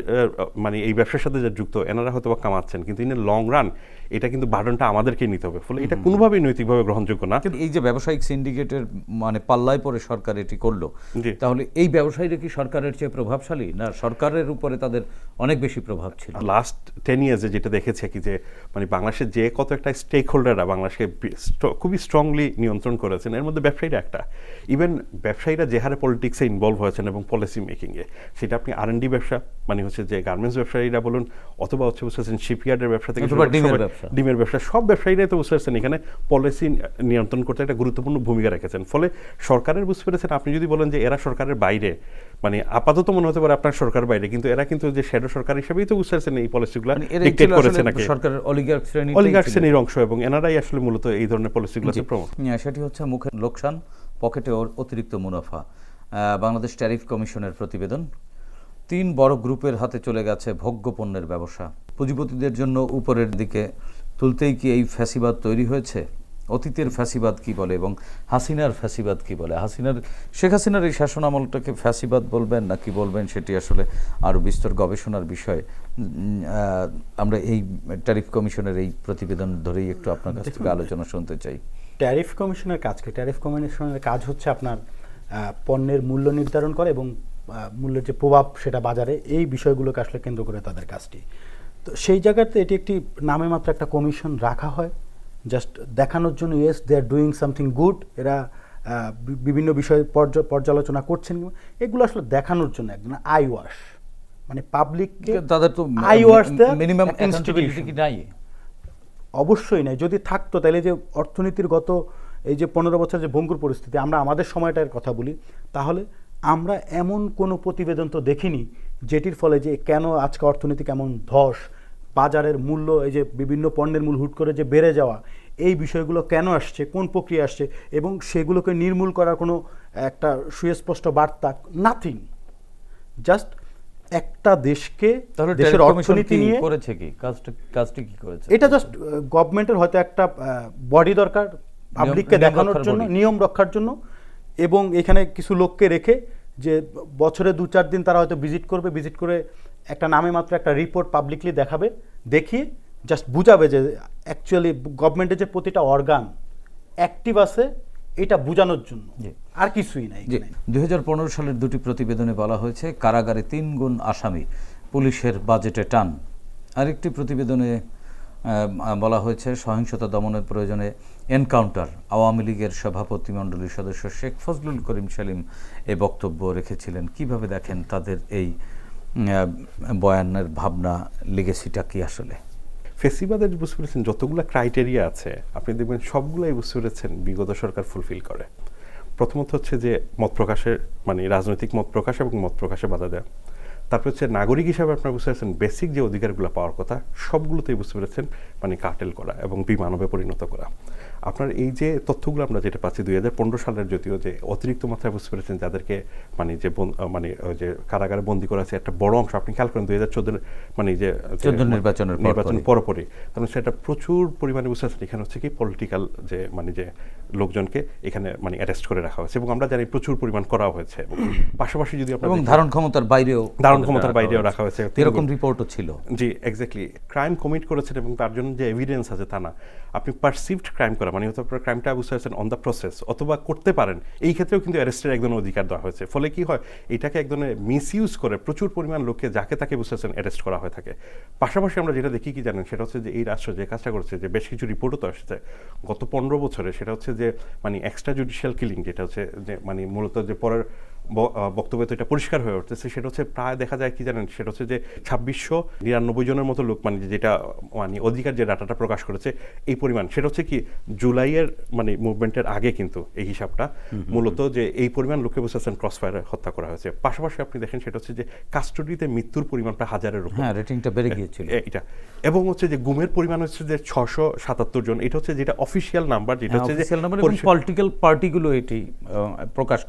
মানে এই ব্যবসার সাথে যা যুক্ত এনারা হয়তো বা কামাচ্ছেন, কিন্তু ইন লং রান এটা কিন্তু বার্ডনটা আমাদেরকেই নিতে হবে। ফলে এটা কোনোভাবেই নৈতিকভাবে গ্রহণযোগ্য না। কিন্তু এই যে ব্যবসায়িক সিন্ডিকেটের মানে পাল্লায় পরে সরকার এটি করলো, জি। তাহলে এই ব্যবসায়ীরা কি সরকারের চেয়ে প্রভাবশালী, না সরকারের উপরে তাদের অনেক বেশি প্রভাব ছিল? লাস্ট 10 ইয়ার্সে যেটা দেখেছে কি যে মানে বাংলাদেশের যে কত একটা স্টেক হোল্ডাররা বাংলাদেশকে খুবই স্ট্রংলি নিয়ন্ত্রণ করেছেন, এর মধ্যে ব্যবসায়ীরা একটা। ইভেন ব্যবসায়ীরা যে হারে পলিটিক্সে ইনভলভ হয়েছেন এবং পলিসি মেকিংয়ে, সেটা আপনি R&D ব্যবসা মানে হচ্ছে যে গার্মেন্টস ব্যবসায়ীরা বলুন, অথবা হচ্ছে বুঝতেছেন শিপইয়ার্ডের ব্যবসা থেকে ডিমের ব্যবসা, সব ব্যবসায়ীরাই তো বুঝতে পারছেন এখানে পলিসি নিয়ন্ত্রণ করতে একটা গুরুত্বপূর্ণ ভূমিকা রেখেছেন। ফলে সরকারের বুঝতে পেরেছেন, আপনি যদি বলেন যে এরা সরকারের বাইরে, মানে আপাতত মনে হতে পারে আপনার সরকার বাইরে, কিন্তু এরা কিন্তু যে শ্যাডো সরকার হিসেবেই তো বুঝতে পারছেন এই পলিসিগুলো ডিক্টেট করেছেন সরকারের অলিগার্ক শ্রেণীর অংশ, এবং এনারাই আসলে মূলত এই ধরনের পলিসিগুলোকে প্রমোট। সেটি হচ্ছে মুখের লোকসান, পকেটে অতিরিক্ত মুনাফা। বাংলাদেশ ট্যারিফ কমিশনের প্রতিবেদন, 3 বড় গ্রুপের হাতে চলে গেছে ভোগ্য পণ্যের ব্যবসা। পুঁজিপতিদের জন্য উপরের দিকে তুলতেই কি এই ফ্যাসিবাদ তৈরি হয়েছে? অতীতের ফ্যাসিবাদ কি বলে এবং হাসিনার ফ্যাসিবাদ কি বলে? শেখ হাসিনার এই শাসনামলটাকে ফ্যাসিবাদ বলবেন না কি বলবেন, সেটি আসলে আরও বিস্তর গবেষণার বিষয়। আমরা এই ট্যারিফ কমিশনের এই প্রতিবেদন ধরেই একটু আপনার কাছ থেকে আলোচনা শুনতে চাই। ট্যারিফ কমিশনের কাজ কি? ট্যারিফ কমিশনের কাজ হচ্ছে আপনার পণ্যের মূল্য নির্ধারণ করে এবং মূল্যের যে প্রভাব সেটা বাজারে, এই বিষয়গুলোকে আসলে কেন্দ্র করে তাদের কাজটি। তো সেই জায়গাতে এটি একটি নামে মাত্র একটা কমিশন রাখা হয়, জাস্ট দেখানোর জন্য yes they are doing something good, এরা বিভিন্ন বিষয়ে পর্যালোচনা করছেন, এগুলো আসলে দেখানোর জন্য একদম আই ওয়াশ, মানে পাবলিককে তাদের তো আই ওয়াশ মিনিমাম অ্যাকাউন্টেবিলিটি কি নাই? অবশ্যই নাই। যদি থাকতো তাহলে যে অর্থনীতির গত এই যে 15 বছর যে ভঙ্গুর পরিস্থিতি, আমরা আমাদের সময়টার কথা বলি, তাহলে আমরা এমন কোনো প্রতিবেদন তো দেখিনি যেটির ফলে যে কেন আজকে অর্থনীতি কেমন ধস, বাজারের মূল্য এই যে বিভিন্ন পণ্যের মূল্য হুট করে যে বেড়ে যাওয়া, এই বিষয়গুলো কেন আসছে, কোন প্রক্রিয়া আসছে, এবং সেগুলোকে নির্মূল করার কোনো একটা সুস্পষ্ট বার্তা, নাথিং। জাস্ট একটা দেশকে দেশের অর্থনীতি নিয়ে করেছে কি কাজটি কি করেছে? এটা জাস্ট গভর্নমেন্টের হয়তো একটা বডি দরকার পাবলিককে দেখানোর জন্য, নিয়ম রক্ষার জন্য, এবং এখানে কিছু লোককে রেখে যে বছরে 2-4 দিন তারা হয়তো ভিজিট করে একটা নামে মাত্র একটা রিপোর্ট পাবলিকলি দেখাবে, দেখিয়ে জাস্ট বুঝাবে যে অ্যাকচুয়ালি গভর্নমেন্টের যে প্রতিটা অর্গান অ্যাক্টিভ আছে, এটা বোঝানোর জন্য, আর কিছুই নাই। 2015 সালের 2টি প্রতিবেদনে বলা হয়েছে কারাগারে 3 গুণ আসামি, পুলিশের বাজেটে টান। আরেকটি প্রতিবেদনে বলা হয়েছে সহিংসতা দমনের প্রয়োজনে এনকাউন্টার। আওয়ামী লীগের সভাপতিমণ্ডলীর সদস্য শেখ ফজলুল করিম সেলিম এই বক্তব্য রেখেছিলেন। কিভাবে দেখেন তাদের এই বয়ানের ভাবনা, লিগেসিটা কি আসলে? ফেসিবাদের বুঝতে পেরেছেন যতগুলো ক্রাইটেরিয়া আছে, আপনি দেখবেন সবগুলোই বুঝতে পেরেছেন বিগত সরকার ফুলফিল করে। প্রথমত হচ্ছে যে মত প্রকাশের, মানে রাজনৈতিক মত প্রকাশ এবং মত প্রকাশে বাধা দেয়। তারপর হচ্ছে নাগরিক হিসাবে আপনারা বুঝতে পেরেছেন বেসিক যে অধিকারগুলো পাওয়ার কথা সবগুলোতেই বুঝতে পেরেছেন মানে কাটেল করা এবং বিমানবে পরিণত করা। আপনার এই যে তথ্যগুলো আমরা যেটা পাচ্ছি 2015 সালের, যদিও যে অতিরিক্ত মাত্রায় বুঝতে পেরেছেন যাদেরকে মানে যে মানে যে কারাগারে বন্দী করা আছে একটা বড় অংশ, আপনি খেয়াল করেন 2014 মানে যে নির্বাচন পরপরই, কারণ সেটা প্রচুর পরিমাণে বুঝতে পারছেন এখানে হচ্ছে কি পলিটিক্যাল যে মানে যে লোকজনকে এখানে মানে অ্যারেস্ট করে রাখা হয়েছে, এবং আমরা জানি প্রচুর পরিমাণ করা হয়েছে। এবং পাশাপাশি যদি এবং ধারণ ক্ষমতার বাইরেও রাখা হয়েছে, এরকম রিপোর্টও ছিল। জি, এক্স্যাক্টলি। ক্রাইম কমিট করেছেন এবং তার জন্য যে এভিডেন্স আছে তা না, আপনি পারসিভড ক্রাইম করা মানে হয়তো আপনার ক্রাইমটা বুঝতে পারছেন অন দ্য প্রসেস অথবা করতে পারেন, এই ক্ষেত্রেও কিন্তু অ্যারেস্টের এক ধরনের অধিকার দেওয়া হয়েছে। ফলে কি হয়, এটাকে এক ধরনের মিসইউজ করে প্রচুর পরিমাণ লোককে যাকে তাকে বুঝতে পারছেন অ্যারেস্ট করা হয়ে থাকে। পাশাপাশি আমরা যেটা দেখি কি জানেন, সেটা হচ্ছে যে এই রাষ্ট্র যে কাজটা করছে, যে বেশ কিছু রিপোর্টও তো আসছে গত 15 বছরে, সেটা হচ্ছে যে মানে এক্সট্রা জুডিশিয়াল কিলিং, যেটা হচ্ছে যে মানে মূলত যে পরের বক্তব্যে তো এটা পরিষ্কার হয়ে উঠতেছে, সেটা হচ্ছে প্রায় দেখা যায় কি জানেন, সেটা হচ্ছে যে 2699 জনের মতো লোক মানে যেটা মানে অধিকার যে ডাটাটা প্রকাশ করেছে এই পরিমাণ, সেটা হচ্ছে কি জুলাইয়ের মানে মুভমেন্টের আগে কিন্তু এই হিসাবটা মূলত যে এই পরিমাণ লোককে বুঝতেছেন ক্রসফায়ারে হত্যা করা হয়েছে। পাশাপাশি আপনি দেখেন সেটা হচ্ছে যে কাস্টডিতে মৃত্যুর পরিমাণ প্রায় 1000-এর উপর, রেটিংটা বেড়ে গিয়েছিল এটা। এবং হচ্ছে যে গুমের পরিমাণ হচ্ছে যে 677 জন, এটা হচ্ছে যেটা অফিসিয়াল নাম্বার, যেটা হচ্ছে যে পলিটিক্যাল পার্টিগুলো এটি প্রকাশ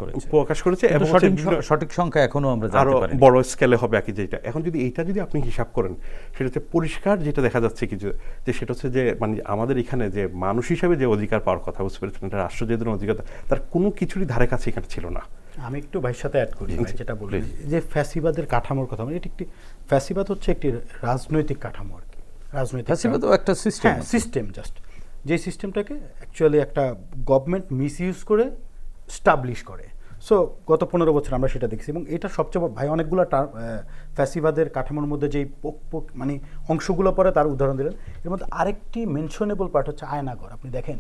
করেছে। এবং এবং হচ্ছে সঠিক সংখ্যা এখনো আমরা আরো জানতে পারি বড় স্কেলে হবে আর কি। যেটা এখন যদি এইটা যদি আপনি হিসাব করেন, সেটা হচ্ছে পরিষ্কার যেটা দেখা যাচ্ছে কি যে সেটা হচ্ছে যে মানে আমাদের এখানে যে মানুষ হিসেবে যে অধিকার পাওয়ার কথা, বুঝতে পেরেছেন, এটা রাষ্ট্র যে ধরনের অধিকার, তার কোনো কিছুরই ধারে কাছে এখানে ছিল না। আমি একটু ভাইয়ের সাথে অ্যাড করি, ভাই যেটা বললেন যে ফ্যাসিবাদের কাঠামোর কথা, মানে এটি একটি ফ্যাসিবাদ হচ্ছে একটি রাজনৈতিক কাঠামো আর কি, রাজনৈতিক ফ্যাসিবাদও একটা সিস্টেম হ্যাঁ সিস্টেম, জাস্ট যে সিস্টেমটাকে অ্যাকচুয়ালি একটা গভর্নমেন্ট মিসইউজ করে স্টাবলিশ করে। সো গত 15 বছর আমরা সেটা দেখছি, এবং এটা সবচেয়ে ভাই অনেকগুলো ফ্যাসিবাদের কাঠামোর মধ্যে যেই মানে অংশগুলো পরে তার উদাহরণ দিলেন। এর মধ্যে আরেকটি মেনশনেবল পার্ট হচ্ছে আয়নাগর। আপনি দেখেন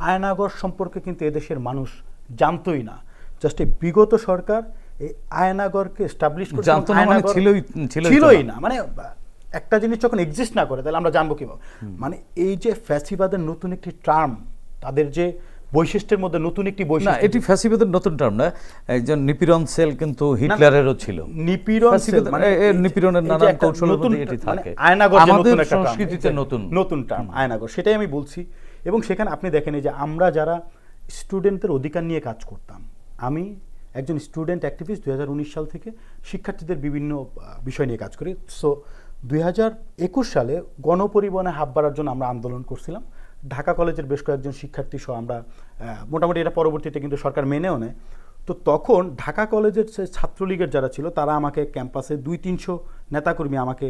আয়নাগর সম্পর্কে কিন্তু এদেশের মানুষ জানতোই না, জাস্ট এই বিগত সরকার এই আয়নাগরকে এস্টাবলিশ করছে। জানতো না মানে ছিলই না, মানে একটা জিনিস যখন এক্সিস্ট না করে তাহলে আমরা জানবো কিভাবে। মানে এই যে ফ্যাসিবাদের নতুন একটি টার্ম, তাদের যে বৈশিষ্ট্যের মধ্যে নতুন একটি না, বৈশিষ্ট্য, এটি ফ্যাসিবাদের নতুন টার্ম না। একজন নিপীড়ন সেল কিন্তু হিটলারেরও ছিল। নিপীড়ন সেল মানে নিপীড়নের নানান কৌশলের মধ্যে এটি থাকে। আয়নাগর আমাদের নতুন একটা সংস্কৃতিতে নতুন টার্ম আয়নাগর, সেটাই আমি বলছি। এবং সেখানে আপনি দেখেন এই যে আমরা যারা স্টুডেন্টদের অধিকার নিয়ে কাজ করতাম, আমি একজন স্টুডেন্ট অ্যাক্টিভিস্ট 2019 সাল থেকে শিক্ষার্থীদের বিভিন্ন বিষয় নিয়ে কাজ করি। সো 2021 সালে গণপরিবহনে হাত বাড়ার জন্য আমরা আন্দোলন করছিলাম। ঢাকা কলেজের বেশ কয়েকজন শিক্ষার্থী সহ আমরা মোটামুটি, এটা পরবর্তীতে কিন্তু সরকার মেনেও নেয়। তো তখন ঢাকা কলেজের ছাত্রলীগের যারা ছিল তারা আমাকে ক্যাম্পাসে 200-300 নেতাকর্মী আমাকে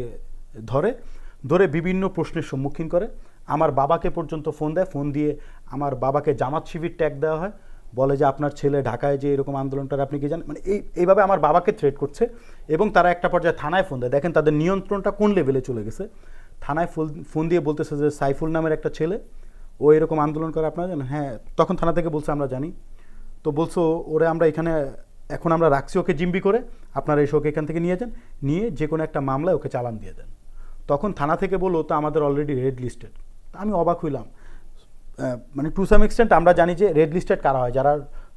ধরে বিভিন্ন প্রশ্নের সম্মুখীন করে। আমার বাবাকে পর্যন্ত ফোন দেয়, ফোন দিয়ে আমার বাবাকে জামাত শিবির ট্যাগ দেওয়া হয়, বলে যে আপনার ছেলে ঢাকায় যে এরকম আন্দোলনটা আপনি কি জানেন, মানে এইভাবে আমার বাবাকে থ্রেট করছে। এবং তারা একটা পর্যায়ে থানায় ফোন দেয়। দেখেন তাদের নিয়ন্ত্রণটা কোন লেভেলে চলে গেছে। থানায় ফোন দিয়ে বলতেছে যে সাইফুল নামের একটা ছেলে, ও এরকম আন্দোলন করে, আপনারা জানেন? হ্যাঁ, তখন থানা থেকে বলছে আমরা জানি। তো বলছো ওরে আমরা এখানে এখন আমরা রাখছি ওকে জিম্বি করে, আপনারা এসে ওকে এখান থেকে নিয়ে যান, নিয়ে যে কোনো একটা মামলায় ওকে চালান দিয়ে দেন। তখন থানা থেকে বললো তো আমাদের অলরেডি রেড লিস্টেড। আমি অবাক হইলাম। মানে টু সাম এক্সটেন্ট আমরা জানি যে রেড লিস্টেড কারা হয়, যারা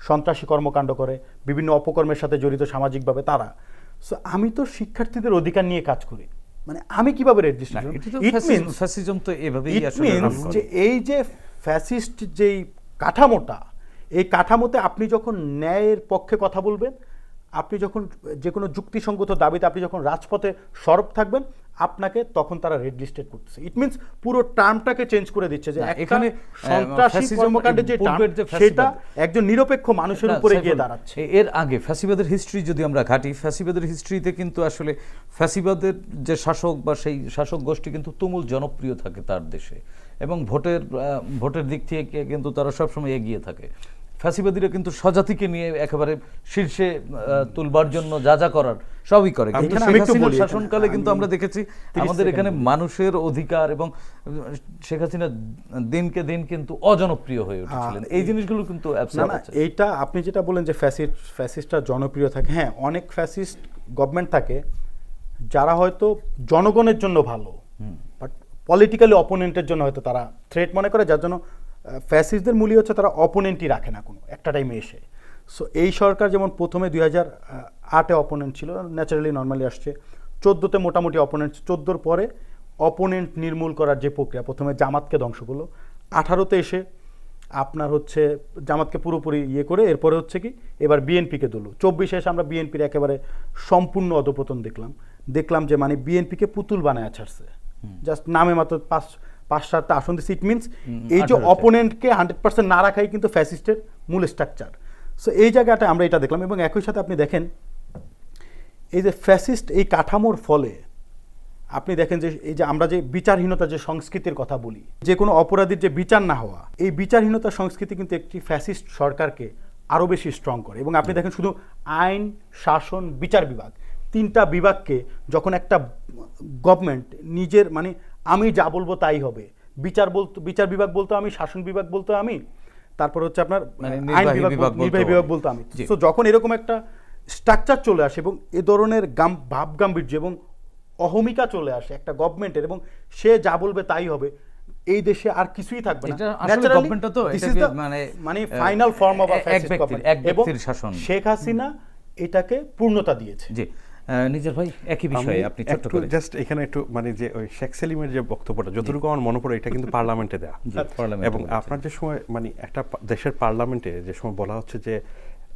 সন্ত্রাসী কর্মকাণ্ড করে, বিভিন্ন অপকর্মের সাথে জড়িত সামাজিকভাবে তারা। সো আমি তো শিক্ষার্থীদের অধিকার নিয়ে কাজ করি, মানে আমি কিভাবে রেড লিস্টেড? ফ্যাসিজম তো এভাবেই আসলে যে এই যে ফ্যাসিস্ট যেই কাঠামোটা, এই কাঠামোতে আপনি যখন ন্যায়ের পক্ষে কথা বলবেন, আপনি যখন যে কোনো যুক্তিসঙ্গত দাবিতে আপনি যখন রাজপথে সরব থাকবেন, আপনাকে তখন তারা রেড লিস্টেড করতেছে। ইট মিনস পুরো টার্মটাকে চেঞ্জ করে দিচ্ছে, যে এখানে সন্ত্রাসী কর্মকাণ্ডের যে টার্ম, সেটা একজন নিরপেক্ষ মানুষের উপরে গিয়ে দাঁড়াচ্ছে। এর আগে ফ্যাসিবাদের হিস্ট্রি যদি আমরা ঘাঁটি, ফ্যাসিবাদের হিস্ট্রিতে কিন্তু আসলে ফ্যাসিবাদের যে শাসক বা সেই শাসক গোষ্ঠী কিন্তু তুমুল জনপ্রিয় থাকে তার দেশে, এবং ভোটের দিক থেকে কিন্তু তারা সবসময় এগিয়ে থাকে। ফ্যাসিবাদীরা কিন্তু স্বজাতিকে নিয়ে একেবারে শীর্ষে তুলবার জন্য যা করার সবই করে। কিন্তু শেখ হাসিনার শাসনকালে কিন্তু আমরা দেখেছি আমাদের এখানে মানুষের অধিকার, এবং শেখ হাসিনা দিনকে দিন কিন্তু অজনপ্রিয় হয়ে উঠেছিলেন। এই জিনিসগুলো কিন্তু এইটা আপনি যেটা বলেন যে ফ্যাসিস্টরা জনপ্রিয় থাকে, হ্যাঁ অনেক ফ্যাসিস্ট গভর্নমেন্ট থাকে যারা হয়তো জনগণের জন্য ভালো, বাট পলিটিক্যালি অপোনেন্টের জন্য হয়তো তারা থ্রেট মনে করে, যার জন্য ফ্যাসিস্টদের মূল্য হচ্ছে তারা অপোনেন্টই রাখে না কোনো একটা টাইমে এসে। সো এই সরকার যেমন প্রথমে 2008-এ অপোনেন্ট ছিল, ন্যাচারালি নর্মালি আসছে, 14-তে মোটামুটি অপোনেন্ট, 14-র পরে অপোনেন্ট নির্মূল করার যে প্রক্রিয়া, প্রথমে জামাতকে ধ্বংস করলো, 18-তে এসে আপনার হচ্ছে জামাতকে পুরোপুরি ইয়ে করে এরপরে হচ্ছে কি এবার বিএনপিকে দিল, 24-এ এসে আমরা বিএনপির একেবারে সম্পূর্ণ অধপতন দেখলাম যে মানে বিএনপিকে পুতুল বানায় ছাড়ছে, জাস্ট নামে মাত্র 5-7টা আসন দিচ্ছে। ইট মিনস এই যে অপোনেন্টকে 100% না রাখাই কিন্তু ফ্যাসিস্টের মূল স্ট্রাকচার। সো এই জায়গাটা আমরা এটা দেখলাম। এবং একই সাথে আপনি দেখেন এই যে ফ্যাসিস্ট এই কাঠামোর ফলে আপনি দেখেন যে এই যে আমরা যে বিচারহীনতা যে সংস্কৃতির কথা বলি, যে কোনো অপরাধীর যে বিচার না হওয়া, এই বিচারহীনতা সংস্কৃতি কিন্তু একটি ফ্যাসিস্ট সরকারকে আরও বেশি স্ট্রং করে। এবং আপনি দেখেন শুধু আইন, শাসন, বিচার বিভাগ, 3টা বিভাগকে যখন একটা গভর্নমেন্ট নিজের মানে আমি যা বলবো তাই হবে, বিচার বিভাগ বলতো আমি, শাসন বিভাগ বলতো আমি, তারপর হচ্ছে আপনার আইন বিভাগ, নির্বাহী বিভাগ বলতো আমি। তো যখন এরকম একটা স্ট্রাকচার চলে আসে এবং এ ধরনের ভাব গাম্ভীর্য এবং অহমিকা চলে আসে একটা গভর্নমেন্টের, এবং সে যা বলবে তাই হবে, এই দেশে আর কিছুই থাকবে না। মানে ফাইনাল ফর্ম অফ এবং শেখ হাসিনা এটাকে পূর্ণতা দিয়েছে। জি নিজের ভাই একই বিষয়ে আপনি ছোট করে জাস্ট এখানে একটু মানে যে ওই শেখ সেলিমের যে বক্তব্যটা যতটুকু আমার মনে পড়ে, এটা কিন্তু পার্লামেন্টে দেয়া, এবং আপনার যে সময় মানে একটা দেশের পার্লামেন্টে যে সময় বলা হচ্ছে যে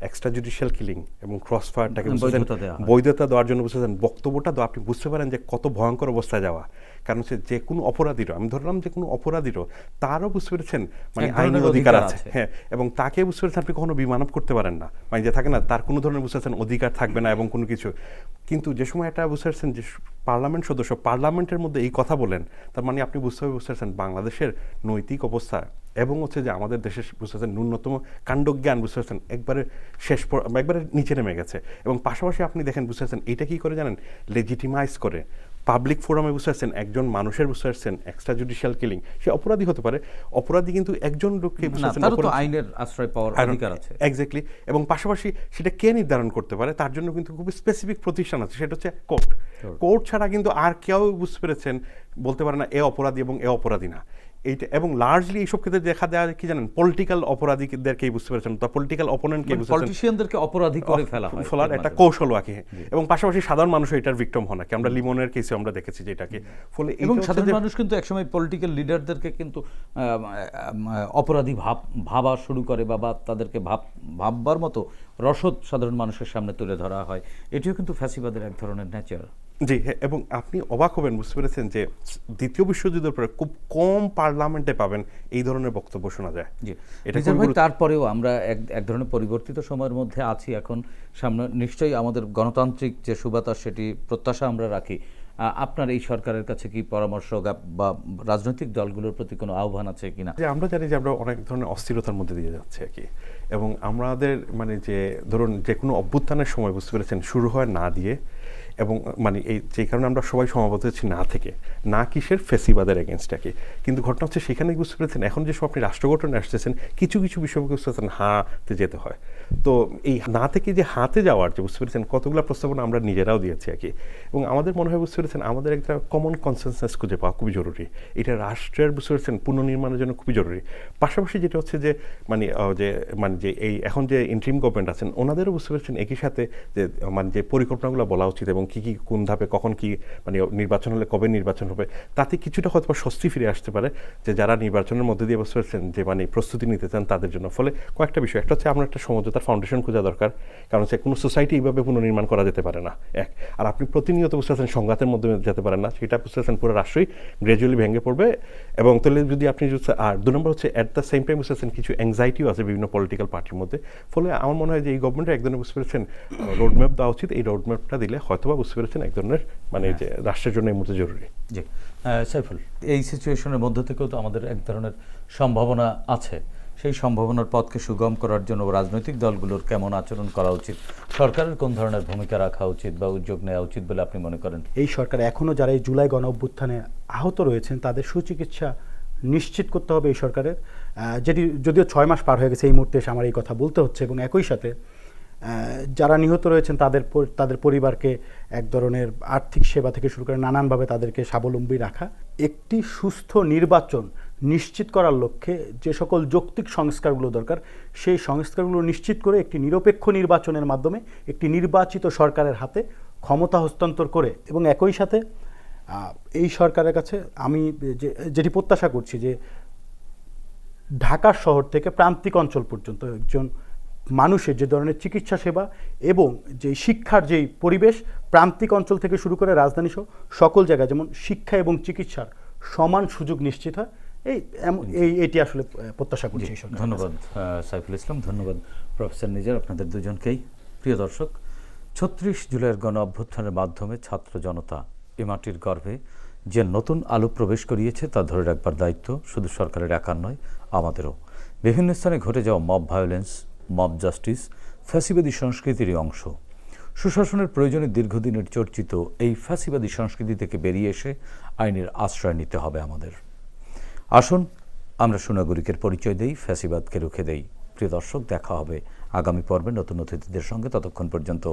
এক্সট্রা জুডিশিয়াল কিলিং এবং ক্রস ফায়ারটাকে বৈধতা দেওয়া হয়। বৈধতা দেওয়ার জন্য বুঝতেছেন বক্তব্যটা তো আপনি বুঝতে পারেন যে কত ভয়ঙ্কর অবস্থায় যাওয়া। কারণ হচ্ছে যে কোনো অপরাধীরও, আমি ধরলাম যে কোনো অপরাধীরও তারও বুঝতে পেরেছেন মানে এক ধরনের আইনি অধিকার অধিকার আছে, আছে। হ্যাঁ, এবং তাকে বুঝতে পেরেছেন আপনি কখনো বিমানব করতে পারেন না, মানে যে থাকে না তার কোনো ধরনের বুঝতে পারছেন অধিকার থাকবে না এবং কোনো কিছু। কিন্তু যে সময় এটা বুঝতে পারছেন যে পার্লামেন্ট সদস্য পার্লামেন্টের মধ্যে এই কথা বলেন, তার মানে আপনি বুঝতে পারছেন বাংলাদেশের নৈতিক অবস্থা এবং হচ্ছে যে আমাদের দেশের বুঝতে পারছেন ন্যূনতম কাণ্ডজ্ঞান বুঝতে পারছেন একবারে একবারে নিচে নেমে গেছে। এবং পাশাপাশি আপনি দেখেন বুঝতে পারছেন এটা কি করে জানেন, লেজিটিমাইজ করে পাবলিক ফোরামে বুঝতে পারছেন একজন মানুষের বুঝতে পারছেন এক্সট্রা জুডিশিয়াল কিলিং, সে অপরাধী হতে পারে, অপরাধী কিন্তু একজন লোককে বুঝতে পারছেন তারও তো আইনের আশ্রয় পাওয়ার অধিকার আছে। এক্স্যাক্টলি। এবং পাশাপাশি সেটা কে নির্ধারণ করতে পারে তার জন্য কিন্তু খুব স্পেসিফিক প্রতিষ্ঠান আছে, সেটা হচ্ছে কোর্ট। কোর্ট ছাড়া কিন্তু আর কেউ বুঝতে পেরেছেন বলতে পারে না এ অপরাধী এবং এ অপরাধী না। এইটা এবং লার্জলি এইসব ক্ষেত্রে দেখা দেওয়া কি জানেন, পলিটিক্যাল অপরাধীদেরকেই বুঝতে পেরেছেন, বা পলিটিক্যাল অপোনেন্টকে বুঝতে পেরেছেন, পলিটিশিয়ানদেরকে অপরাধী করে ফেলা হয়, ফেলার একটা কৌশল আঁকে। এবং পাশাপাশি সাধারণ মানুষ এটার ভিক্টিম হন নাকি, আমরা লিমনের কেসে আমরা দেখেছি যেটাকে। ফলে এবং সাধারণ মানুষ কিন্তু একসময় পলিটিক্যাল লিডারদেরকে কিন্তু অপরাধী ভাবা শুরু করে, বা তাদেরকে ভাববার মতো রসদ সাধারণ মানুষের সামনে তুলে ধরা হয়। এটিও কিন্তু ফ্যাসিবাদের এক ধরনের নেচার। জি হ্যাঁ, এবং আপনি অবাক হবেন বুঝতে পেরেছেন যে দ্বিতীয় বিশ্বযুদ্ধের পরে খুব কম পার্লামেন্টে পাবেন এই ধরনের বক্তব্য শোনা যায়। জি, এটা তারপরেও আমরা এক ধরনের পরিবর্তিত সময়ের মধ্যে আছি এখন। সামনে নিশ্চয়ই আমাদের গণতান্ত্রিক যে সুবাতাস সেটি প্রত্যাশা আমরা রাখি। আপনার এই সরকারের কাছে কি পরামর্শ বা রাজনৈতিক দলগুলোর প্রতি কোনো আহ্বান আছে কিনা? যে আমরা জানি যে আমরা অনেক ধরনের অস্থিরতার মধ্যে দিয়ে যাচ্ছি আর কি, এবং আমাদের মানে যে ধরুন যে কোনো অভ্যুত্থানের সময় বুঝতে পেরেছেন শুরু হয় না দিয়ে, এবং মানে এই যে কারণে আমরা সবাই সমাবেত হচ্ছি না থেকে, না কিসের ফেসিবাদের এগেনস্টটাকে। কিন্তু ঘটনা হচ্ছে সেখানে বুঝতে পেরেছেন এখন যে সব আপনি রাষ্ট্র গঠনে আসতেছেন কিছু কিছু বিষয়কে বুঝতে পারছেন হাতে যেতে হয়। তো এই না থেকে যে হাতে যাওয়ার যে বুঝতে পেরেছেন কতগুলো প্রস্তাবনা আমরা নিজেরাও দিয়েছি আর কি। এবং আমাদের মনে হয় বুঝতে পেরেছেন আমাদের একটা কমন কনসেনসাস খুঁজে পাওয়া খুবই জরুরি। এটা রাষ্ট্রের বুঝতে পেরেছেন পুনর্নির্মাণের জন্য খুবই জরুরি। পাশাপাশি যেটা হচ্ছে যে যে এই এখন যে ইন্টারিম গভর্নমেন্ট আছেন ওনাদেরও বুঝতে পেরেছেন একই সাথে যে মানে যে পরিকল্পনাগুলো বলা উচিত এবং কি কি কোন ধাপে কখন কি মানে নির্বাচন হলে কবে নির্বাচন হবে, তাতে কিছুটা হয়তো স্বস্তি ফিরে আসতে পারে যে যারা নির্বাচনের মধ্যে দিয়ে বুঝতে পারছেন যে মানে প্রস্তুতি নিতে চান তাদের জন্য। ফলে কয়েকটা বিষয়, একটা হচ্ছে আমরা একটা সমঝোতার ফাউন্ডেশন খোঁজা দরকার, কারণ হচ্ছে কোনো সোসাইটি এইভাবে পুনর্নির্মাণ করা যেতে পারে না এক। আর আপনি প্রতিনিয়ত বুঝতে পারছেন সংঘাতের মধ্যে যেতে পারেন না, সেটা বুঝতে পারছেন পুরো রাষ্ট্রই গ্র্যাজুয়ালি ভেঙে পড়বে। এবং তাহলে যদি আপনি আর 2 নম্বর হচ্ছে অ্যাট দ্য সেম টাইম বুঝতে পারছেন কিছু অ্যাংজাইটিও আছে বিভিন্ন পলিটিক্যাল পার্টির মধ্যে। ফলে আমার মনে হয় যে এই গভর্নমেন্টের এক ধরনের বুঝতে পেরেছেন রোডম্যাপ দেওয়া উচিত। এই রোডম্যাপটা দিলে হয়তোবা বুঝতে পেরেছেন এক ধরনের মানে যে রাষ্ট্রের জন্য এই মুহূর্তে জরুরি। জি সাইফুল, এই সিচুয়েশনের মধ্যে থেকেও তো আমাদের এক ধরনের সম্ভাবনা আছে। সেই সম্ভাবনার পথকে সুগম করার জন্য রাজনৈতিক দলগুলোর কেমন আচরণ করা উচিত, সরকারের কোন ধরনের ভূমিকা রাখা উচিত বা উদ্যোগ নেওয়া উচিত বলে আপনি মনে করেন? এই সরকার এখনও যারা এই জুলাই গণ অভ্যুত্থানে আহত রয়েছেন তাদের সুচিকিৎসা নিশ্চিত করতে হবে এই সরকারের, যদিও 6 মাস পার হয়ে গেছে এই মুহূর্তে এসে আমার এই কথা বলতে হচ্ছে। এবং একই সাথে যারা নিহত রয়েছেন তাদের পরিবারকে এক ধরনের আর্থিক সেবা থেকে শুরু করে নানানভাবে তাদেরকে স্বাবলম্বী রাখা, একটি সুস্থ নির্বাচন নিশ্চিত করার লক্ষ্যে যে সকল যৌক্তিক সংস্কারগুলো দরকার সেই সংস্কারগুলো নিশ্চিত করে একটি নিরপেক্ষ নির্বাচনের মাধ্যমে একটি নির্বাচিত সরকারের হাতে ক্ষমতা হস্তান্তর করে, এবং একই সাথে এই সরকারের কাছে আমি যেটি প্রত্যাশা করছি যে ঢাকা শহর থেকে প্রান্তিক অঞ্চল পর্যন্ত একজন মানুষের যে ধরনের চিকিৎসা সেবা এবং যে শিক্ষার যেই পরিবেশ প্রান্তিক অঞ্চল থেকে শুরু করে রাজধানী সহ সকল জায়গায় যেমন শিক্ষা এবং চিকিৎসার সমান সুযোগ নিশ্চিত হয়, এটি আসলে প্রত্যাশা করছি। ধন্যবাদ সাইফুল ইসলাম, ধন্যবাদ প্রফেসর নিজার, আপনাদের দুজনকেই। প্রিয় দর্শক, 36 জুলাইয়ের গণ অভ্যুত্থানের মাধ্যমে ছাত্র জনতা এ মাটির গর্ভে যে নতুন আলো প্রবেশ করিয়েছে তা ধরে রাখবার দায়িত্ব শুধু সরকারের একার নয়, আমাদেরও। বিভিন্ন স্থানে ঘটে যাওয়া মব ভায়োলেন্স, মব জাস্টিস ফ্যাসিবাদী সংস্কৃতিরই অংশ। সুশাসনের প্রয়োজনে দীর্ঘদিনের চর্চিত এই ফ্যাসিবাদী সংস্কৃতি থেকে বেরিয়ে এসে আইনের আশ্রয় নিতে হবে আমাদের। আসুন আমরা সুনাগরিকের পরিচয় দেই, ফ্যাসিবাদকে রুখে দেই। প্রিয় দর্শক, দেখা হবে আগামী পর্বে নতুন অতিথিদের সঙ্গে। ততক্ষণ পর্যন্ত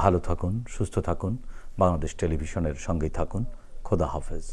ভালো থাকুন, সুস্থ থাকুন, বাংলাদেশ টেলিভিশনের সঙ্গেই থাকুন। খোদা হাফেজ।